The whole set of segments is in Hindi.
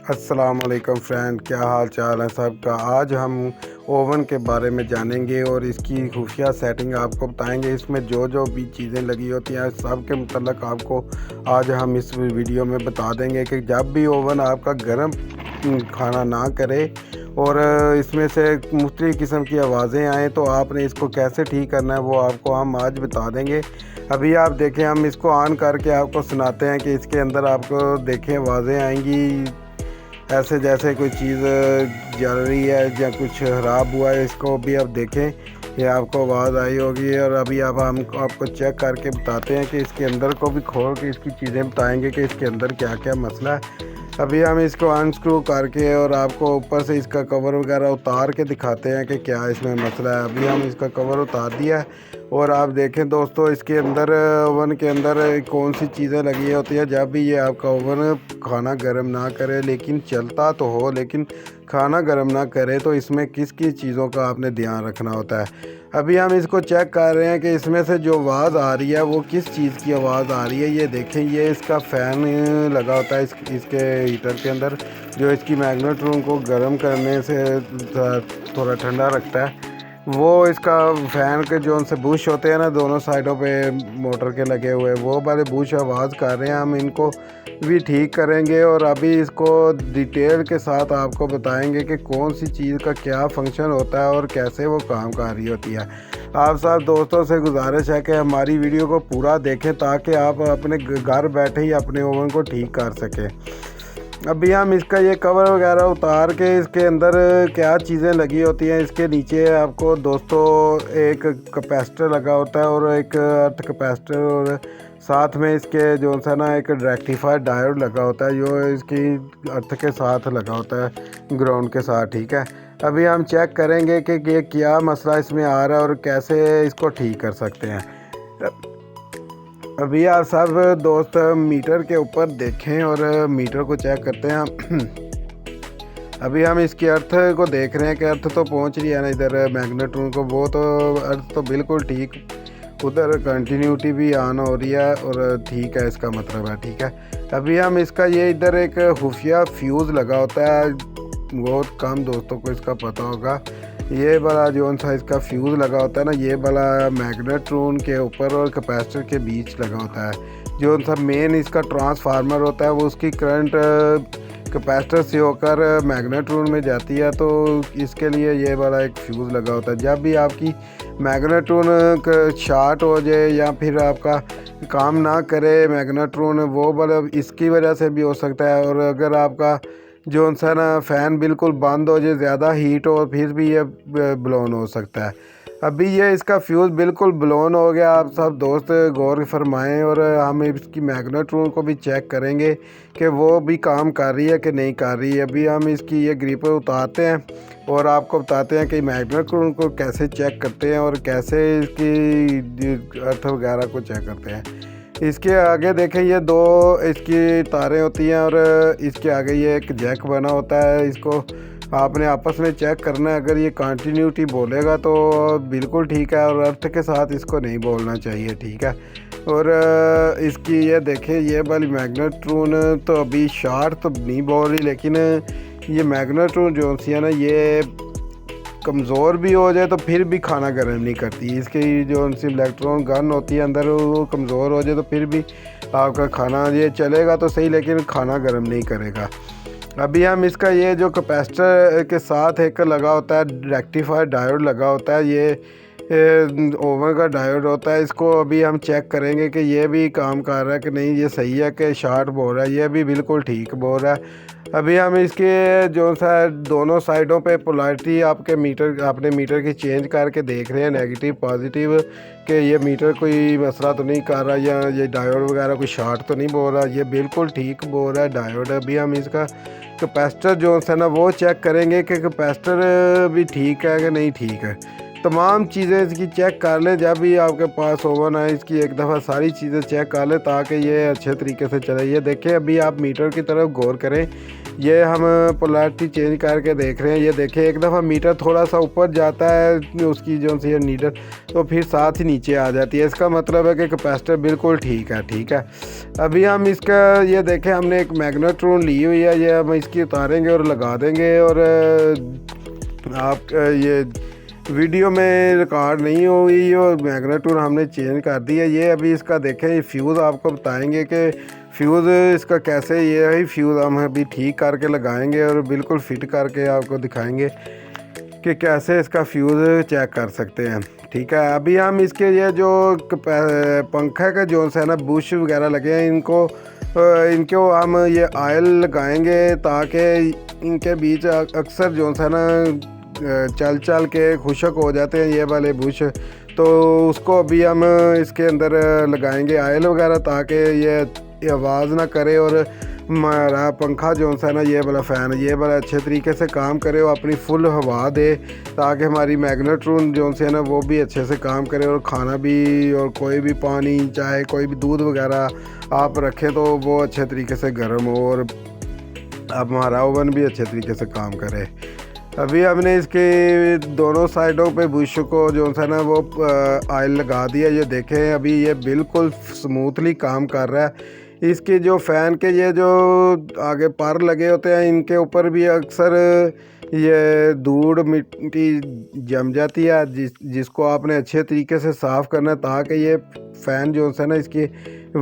अस्सलाम वालेकुम फ्रेंड, क्या हाल चाल है सबका। आज हम ओवन के बारे में जानेंगे और इसकी खुफिया सेटिंग आपको बताएंगे। इसमें जो जो भी चीज़ें लगी होती हैं सब के मतलब आपको आज हम इस वीडियो में बता देंगे कि जब भी ओवन आपका गर्म खाना ना करे और इसमें से मुख्तलिफ़ किस्म की आवाज़ें आएँ तो आपने इसको कैसे ठीक करना है वो आपको हम आज बता देंगे। अभी आप देखें, हम इसको ऑन करके आपको सुनाते हैं कि इसके अंदर आपको देखें आवाज़ें आएंगी ऐसे जैसे कोई चीज़ जल रही है या कुछ ख़राब हुआ है। इसको भी आप देखें, ये आपको आवाज़ आई होगी। और अभी अब हम आपको चेक करके बताते हैं कि इसके अंदर को भी खोल के इसकी चीज़ें बताएंगे कि इसके अंदर क्या क्या मसला है। अभी हम इसको अनस्क्रू करके और आपको ऊपर से इसका कवर वगैरह उतार के दिखाते हैं कि क्या इसमें मसला है। अभी हम इसका कवर उतार दिया है और आप देखें दोस्तों, इसके अंदर ओवन के अंदर कौन सी चीज़ें लगी होती हैं। जब भी ये आपका ओवन खाना गर्म ना करे, लेकिन चलता तो हो लेकिन खाना गर्म ना करे, तो इसमें किस किस चीज़ों का आपने ध्यान रखना होता है। अभी हम इसको चेक कर रहे हैं कि इसमें से जो आवाज़ आ रही है वो किस चीज़ की आवाज़ आ रही है। ये देखें, ये इसका फ़ैन लगा होता है इसके हीटर के अंदर, जो इसकी मैग्नेट रूम को गर्म करने से थोड़ा ठंडा रखता है। वो इसका फ़ैन के जो उनसे बुश होते हैं ना, दोनों साइडों पे मोटर के लगे हुए, वो वाले बुश आवाज़ कर रहे हैं। हम इनको भी ठीक करेंगे और अभी इसको डिटेल के साथ आपको बताएंगे कि कौन सी चीज़ का क्या फंक्शन होता है और कैसे वो काम कर रही होती है। आप सब दोस्तों से गुजारिश है कि हमारी वीडियो को पूरा देखें ताकि आप अपने घर बैठे ही अपने ओवन को ठीक कर सकें। अभी हम इसका ये कवर वगैरह उतार के इसके अंदर क्या चीज़ें लगी होती हैं। इसके नीचे आपको दोस्तों एक कैपेसिटर लगा होता है और एक अर्थ कैपेसिटर, और साथ में इसके जो सा ना एक रेक्टिफायर डायोड लगा होता है जो इसकी अर्थ के साथ लगा होता है, ग्राउंड के साथ। ठीक है, अभी हम चेक करेंगे कि ये क्या मसला इसमें आ रहा है और कैसे इसको ठीक कर सकते हैं। अभी आप सब दोस्त मीटर के ऊपर देखें और मीटर को चेक करते हैं। अभी हम इसकी अर्थ को देख रहे हैं कि अर्थ तो पहुंच रही है ना इधर मैग्नेट रूम को, वो तो अर्थ तो बिल्कुल ठीक, उधर कंटिन्यूटी भी ऑन हो रही है और ठीक है, इसका मतलब है ठीक है। अभी हम इसका ये इधर एक खुफिया फ्यूज़ लगा होता है, बहुत कम दोस्तों को इसका पता होगा। ये वाला जो सा इसका फ्यूज़ लगा होता है ना, ये वाला मैग्नेट रूम के ऊपर और कैपेसिटर के बीच लगा होता है। जो सा मेन इसका ट्रांसफार्मर होता है वो उसकी करंट कैपेसिटर से होकर मैग्नेट रूम में जाती है, तो इसके लिए ये वाला एक फ्यूज़ लगा होता है। जब भी आपकी मैग्नेट रूम शॉर्ट हो जाए या फिर आपका काम ना करे मैग्नेट रूम, वो मतलब इसकी वजह से भी हो सकता है। और अगर आपका जो सा ना फ़ैन बिल्कुल बंद हो जाए, ज़्यादा हीट हो, फिर भी ये ब्लोन हो सकता है। अभी ये इसका फ्यूज़ बिल्कुल ब्लोन हो गया। आप सब दोस्त गौर फरमाएं और हम इसकी मैग्नेट रूम को भी चेक करेंगे कि वो भी काम कर रही है कि नहीं कर रही है। अभी हम इसकी ये ग्रिपर उतारते हैं और आपको बताते हैं कि मैग्नेट रूम को कैसे चेक करते हैं और कैसे इसकी अर्थ वगैरह को चेक करते हैं। इसके आगे देखें, ये दो इसकी तारें होती हैं और इसके आगे ये एक जैक बना होता है। इसको आपने आपस में चेक करना है। अगर ये कंटिन्यूटी बोलेगा तो बिल्कुल ठीक है और अर्थ के साथ इसको नहीं बोलना चाहिए, ठीक है। और इसकी ये देखें, ये वाली मैग्नेट रूम तो अभी शॉर्ट तो नहीं बोल रही, लेकिन ये मैग्नेट रूम जो सी है ना, ये कमज़ोर भी हो जाए तो फिर भी खाना गर्म नहीं करती। इसकी जो सी इलेक्ट्रॉन गन होती है अंदर, वो कमज़ोर हो जाए तो फिर भी आपका खाना ये चलेगा तो सही, लेकिन खाना गर्म नहीं करेगा। अभी हम इसका ये जो कैपेसिटर के साथ एक लगा होता है रेक्टिफायर डायोड लगा होता है, ये ओवन का डायोड होता है। इसको अभी हम चेक करेंगे कि ये भी काम कर रहा है कि नहीं, ये सही है कि शॉर्ट बोल रहा है। ये भी बिल्कुल ठीक बोल रहा है। अभी हम इसके जो सा दोनों साइडों पे पोलैरिटी आपके मीटर अपने मीटर की चेंज करके देख रहे हैं, नेगेटिव पॉजिटिव, कि ये मीटर कोई मसला तो नहीं कर रहा या ये डायोड वगैरह कोई शॉर्ट तो नहीं बोल रहा। ये बिल्कुल ठीक बोल रहा है डायोड। अभी हम इसका कैपेसिटर जो है ना वो चेक करेंगे कि कैपेसिटर भी ठीक है कि नहीं ठीक है। तमाम चीज़ें इसकी चेक कर लें। जब भी आपके पास ओवन है, इसकी एक दफ़ा सारी चीज़ें चेक कर लें ताकि ये अच्छे तरीके से चले। ये देखें, अभी आप मीटर की तरफ गौर करें, ये हम पोलैरिटी चेंज करके देख रहे हैं। ये देखिए एक दफ़ा मीटर थोड़ा सा ऊपर जाता है उसकी जो सी नीडल, तो फिर साथ ही नीचे आ जाती है। इसका मतलब है कि कैपेसिटर बिल्कुल ठीक है। अभी हम इसका ये देखें, हमने एक मैग्नेट्रॉन ली हुई है, ये हम इसकी उतारेंगे और लगा देंगे। और आप ये वीडियो में रिकॉर्ड नहीं हुई और मैग्नेट्रॉन हमने चेंज कर दिया। ये अभी इसका देखें, ये फ्यूज़ आपको बताएंगे कि फ्यूज़ इसका कैसे, ये है फ्यूज़ हम अभी ठीक करके लगाएंगे और बिल्कुल फिट करके आपको दिखाएंगे कि कैसे इसका फ्यूज़ चेक कर सकते हैं। ठीक है, अभी हम इसके ये जो पंखा का जो है ना बुश वगैरह लगे हैं, इनको हम ये ऑयल लगाएंगे ताकि इनके बीच अक्सर जो है ना चल के खुशक हो जाते हैं ये वाले बुश, तो उसको अभी हम इसके अंदर लगाएंगे ऑयल वगैरह ताकि ये आवाज़ ना करे और हमारा पंखा जो है ना ये वाला फ़ैन ये वाला अच्छे तरीके से काम करे और अपनी फुल हवा दे, ताकि हमारी मैग्नेट्रॉन जो है ना वो भी अच्छे से काम करे और खाना भी और कोई भी पानी चाहे कोई भी दूध वगैरह आप रखें तो वो अच्छे तरीके से गर्म हो और अब हमारा ओवन भी अच्छे तरीके से काम करे। अभी हमने इसके दोनों साइडों पे बुश को जो है ना वो ऑयल लगा दिया। ये देखें अभी ये बिल्कुल स्मूथली काम कर रहा है। इसके जो फ़ैन के ये जो आगे पर लगे होते हैं इनके ऊपर भी अक्सर ये धूड़ मिट्टी जम जाती है, जिसको आपने अच्छे तरीके से साफ़ करना है ताकि ये फ़ैन जो है ना इसकी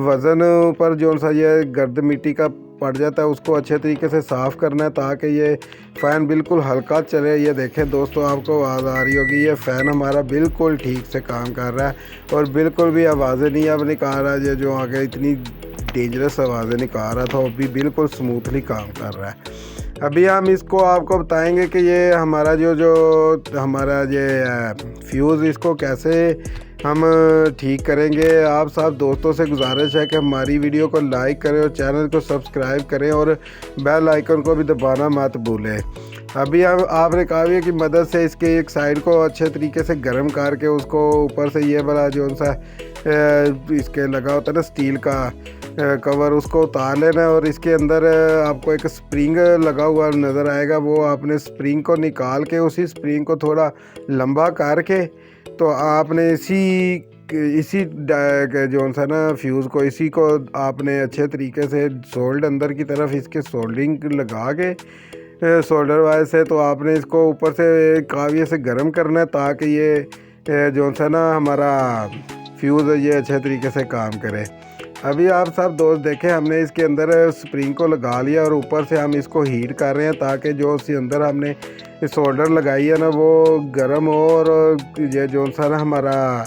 वज़न पर जो सा ये गर्द मिट्टी का पड़ जाता है उसको अच्छे तरीके से साफ़ करना है ताकि ये फ़ैन बिल्कुल हल्का चले। ये देखें दोस्तों, आपको आवाज़ आ रही होगी, ये फ़ैन हमारा बिल्कुल ठीक से काम कर रहा है और बिल्कुल भी आवाज़ें नहीं अब निकाल रहा है। ये जो आगे इतनी डेंजरस आवाज़ें निकाल रहा था वो भी बिल्कुल स्मूथली काम कर रहा है। अभी हम इसको आपको बताएंगे कि ये हमारा जो हमारा ये फ्यूज़ इसको कैसे हम ठीक करेंगे। आप सब दोस्तों से गुजारिश है कि हमारी वीडियो को लाइक करें और चैनल को सब्सक्राइब करें और बेल आइकन को भी दबाना मत भूलें। अभी हम आपने काव्य की मदद से इसके एक साइड को अच्छे तरीके से गर्म करके उसको ऊपर से ये वाला जो सा इसके लगा होता है ना स्टील का कवर, उसको उतार लेना और इसके अंदर आपको एक स्प्रिंग लगा हुआ नज़र आएगा। वो आपने स्प्रिंग को निकाल के उसी स्प्रिंग को थोड़ा लंबा करके तो आपने इसी जो सा ना फ्यूज़ को इसी को आपने अच्छे तरीके से सोल्ड अंदर की तरफ इसके सोल्डरिंग लगा के सोल्डर वायर से तो आपने इसको ऊपर से काव्य से गर्म करना है ताकि ये जो सा ना हमारा फ्यूज़ ये अच्छे तरीके से काम करे। अभी आप सब दोस्त देखें, हमने इसके अंदर स्प्रिंग को लगा लिया और ऊपर से हम इसको हीट कर रहे हैं ताकि जो उसके अंदर हमने सोल्डर लगाई है ना वो गर्म हो और ये जो सा ना हमारा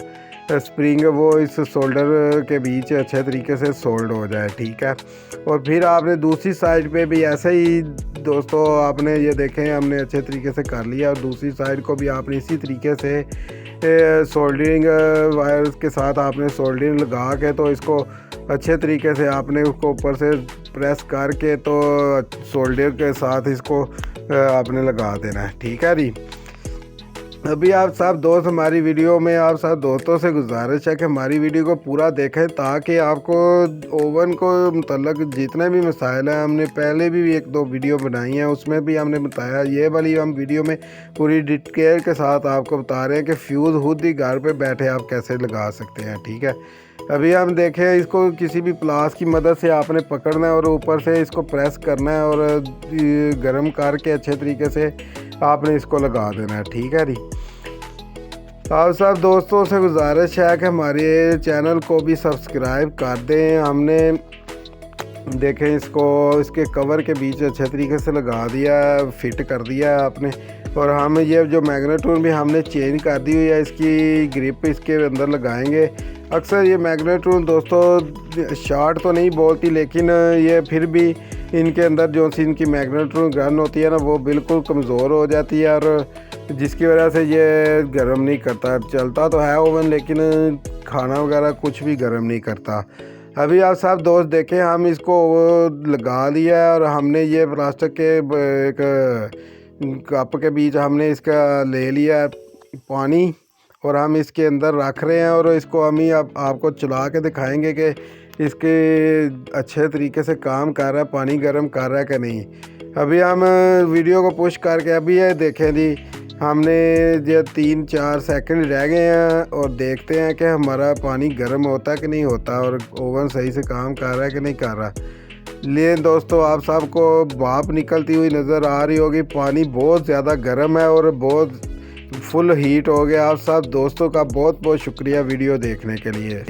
स्प्रिंग वो इस सोल्डर के बीच अच्छे तरीके से सोल्ड हो जाए। ठीक है, और फिर आपने दूसरी साइड पे भी ऐसे ही दोस्तों आपने ये देखें हमने अच्छे तरीके से कर लिया और दूसरी साइड को भी आपने इसी तरीके से सोल्डरिंग वायर के साथ आपने सोल्डरिंग लगा के तो इसको अच्छे तरीके से आपने उसको ऊपर से प्रेस करके तो सोल्डर के साथ इसको आपने लगा देना है। ठीक है जी। अभी आप सब दोस्त हमारी वीडियो में आप सब दोस्तों से गुजारिश है कि हमारी वीडियो को पूरा देखें ताकि आपको ओवन को मतलब जितने भी मसाइल हैं, हमने पहले भी एक दो वीडियो बनाई हैं उसमें भी हमने बताया, ये वाली हम वीडियो में पूरी डिटेल के साथ आपको बता रहे हैं कि फ्यूज़ खुद ही घर पे बैठे आप कैसे लगा सकते हैं। ठीक है, अभी हम देखें इसको किसी भी प्लास की मदद से आपने पकड़ना है और ऊपर से इसको प्रेस करना है और गर्म करके अच्छे तरीके से आपने इसको लगा देना है। ठीक है जी। आप सब दोस्तों से गुजारिश है कि हमारे चैनल को भी सब्सक्राइब कर दें। हमने देखें इसको इसके कवर के बीच अच्छे तरीके से लगा दिया, फिट कर दिया आपने। और हम ये जो मैग्नेट्रॉन भी हमने चेंज कर दी हुई है, इसकी ग्रिप इसके अंदर लगाएंगे। अक्सर ये मैग्नेट्रॉन दोस्तों शॉर्ट तो नहीं बोलती, लेकिन ये फिर भी इनके अंदर जो सी इनकी मैग्नेट्रॉन गन होती है ना वो बिल्कुल कमज़ोर हो जाती है और जिसकी वजह से ये गर्म नहीं करता। चलता तो है ओवन लेकिन खाना वगैरह कुछ भी गर्म नहीं करता। अभी आप सब दोस्त देखें, हम इसको लगा लिया है और हमने ये प्लास्टिक के एक कप के बीच हमने इसका ले लिया पानी और हम इसके अंदर रख रहे हैं और इसको हम ही आपको चला के दिखाएंगे कि इसके अच्छे तरीके से काम कर रहा है, पानी गर्म कर रहा है कि नहीं। अभी हम वीडियो को पुश करके अभी ये देखें जी, हमने जो 3-4 सेकंड रह गए हैं और देखते हैं कि हमारा पानी गर्म होता कि नहीं होता और ओवन सही से काम कर रहा है कि नहीं कर रहा। लेकिन दोस्तों आप सबको भाप निकलती हुई नज़र आ रही होगी। पानी बहुत ज़्यादा गर्म है और बहुत फुल हीट हो गया। आप सब दोस्तों का बहुत बहुत शुक्रिया वीडियो देखने के लिए।